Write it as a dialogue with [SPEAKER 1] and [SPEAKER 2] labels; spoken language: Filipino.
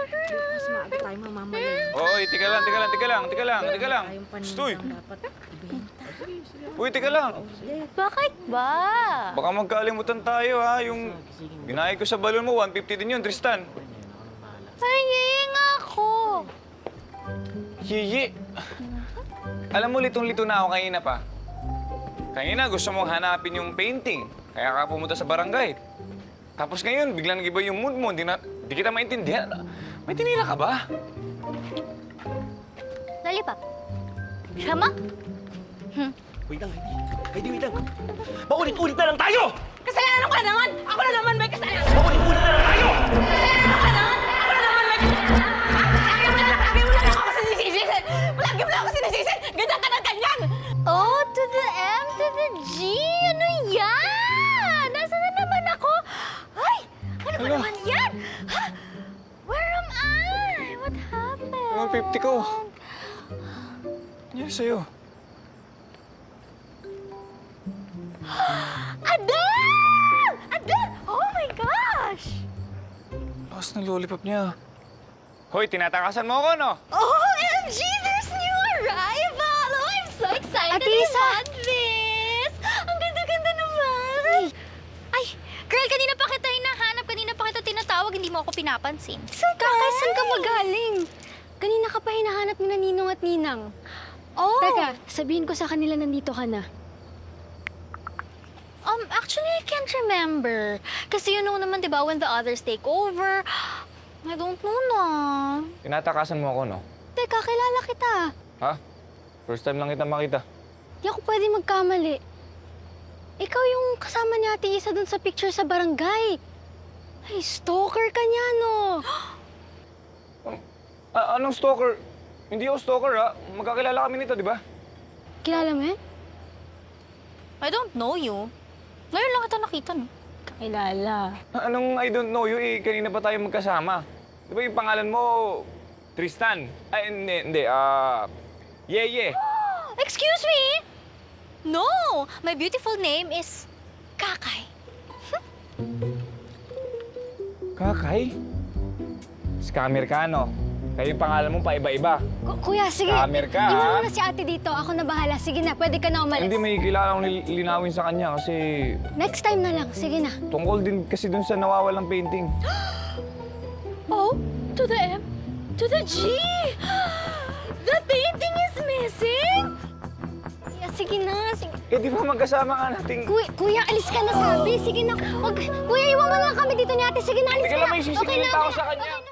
[SPEAKER 1] Mas maaga tayo mamamalengke.
[SPEAKER 2] Oy, tika lang.
[SPEAKER 1] Tayong paninda
[SPEAKER 2] Stoy!
[SPEAKER 1] ang dapat ibenta.
[SPEAKER 2] Uy, tika lang.
[SPEAKER 3] Bakit ba?
[SPEAKER 2] Baka magkalimutan tayo, ha? Yung binayad ko sa balon mo, 150 din yun, Tristan.
[SPEAKER 3] Ay, nga ako.
[SPEAKER 2] Yiyi. Alam mo, litong-lito na ako kanina pa. Kanina gusto mong hanapin yung painting, kaya ka pumunta sa barangay. Tapos ngayon, biglang nag-iba yung mood mo, di kita maintindihan. May tinila ka ba?
[SPEAKER 3] Lollipop. Shama?
[SPEAKER 4] Wait lang, Heidi, wait lang. Paulit-ulit na lang tayo!
[SPEAKER 1] Kasalanan ko na naman! Ako na naman may kasalanan!
[SPEAKER 4] Paulit-ulit na lang tayo!
[SPEAKER 1] Kasalanan ko na naman! Ako na naman may kasalanan! Lagi mo lang ako sinisisi! Lagi mo lang ako sinisisi! Ganyan ka ng ganyan!
[SPEAKER 3] Oh, to the M, to the G. Ano yan? Nasaan na naman ako? Ay! Ano ba naman yan? Ha? Where am I? What happened?
[SPEAKER 2] Yung 50 ko. Yan sa'yo.
[SPEAKER 3] Adele! Adele! Oh my gosh!
[SPEAKER 2] Lakas ng lollipop niya. Hoy, tinatakasan mo ako, no?
[SPEAKER 3] OMG! There's new arrival! Oh, I'm so excited!
[SPEAKER 5] Ate Isa!
[SPEAKER 3] I want this! Ang ganda-ganda naman! Ay, girl, kanina pa kita hinahanap. Kanina pa kita tinatawag. Hindi mo ako pinapansin.
[SPEAKER 5] Kakay, saan ka magaling? Kanina ka pa hinahanap ni Ninong at Ninang.
[SPEAKER 3] Oh!
[SPEAKER 5] Teka, sabihin ko sa kanila nandito ka na.
[SPEAKER 3] Actually, I can't remember. Kasi you know naman, di ba, when the others take over, I don't know na.
[SPEAKER 2] Tinatakasan mo ako, no?
[SPEAKER 5] Teka, kilala kita.
[SPEAKER 2] Ha? First time lang kita makita.
[SPEAKER 5] Di ako pwede magkamali. Ikaw yung kasama ni Ate Isa dun sa picture sa barangay. Ay, stalker ka niya, no?
[SPEAKER 2] Anong stalker? Hindi ako stalker, ha? Magkakilala kami nito, di ba?
[SPEAKER 5] Kilala mo yan?
[SPEAKER 3] I don't know you. Ngayon lang kita nakita, no?
[SPEAKER 5] Kilala.
[SPEAKER 2] Anong I don't know you, eh? Kanina pa tayo magkasama. Di ba yung pangalan mo, Tristan? Ay, hindi. Yeye.
[SPEAKER 3] Excuse me? No! My beautiful name is Kakay.
[SPEAKER 2] Kakay? Scammer ka, no? Kaya yung pangalan mo paiba-iba.
[SPEAKER 5] Kuya, sige.
[SPEAKER 2] Scammer ka,
[SPEAKER 5] Iwan
[SPEAKER 2] ha?
[SPEAKER 5] mo na si ate dito. Ako na bahala. Sige na, pwede ka na umalis.
[SPEAKER 2] Hindi may kailangan akong linawin sa kanya kasi
[SPEAKER 5] Next time na lang. Sige na.
[SPEAKER 2] tungkol din kasi dun sa nawawalang painting.
[SPEAKER 3] Oh, to the M, to the G! The painting is missing!
[SPEAKER 5] Kuya, sige na. Sige.
[SPEAKER 2] Eh, di ba magkasama ka nating...
[SPEAKER 5] Kuya, alis ka na sabi. Sige na. Kuya, iwan mo na lang kami dito ni ate. Sige na, alis
[SPEAKER 2] Teka
[SPEAKER 5] ka
[SPEAKER 2] lang,
[SPEAKER 5] na.
[SPEAKER 2] may sisingilin pa ako sa kanya.
[SPEAKER 5] Okay na.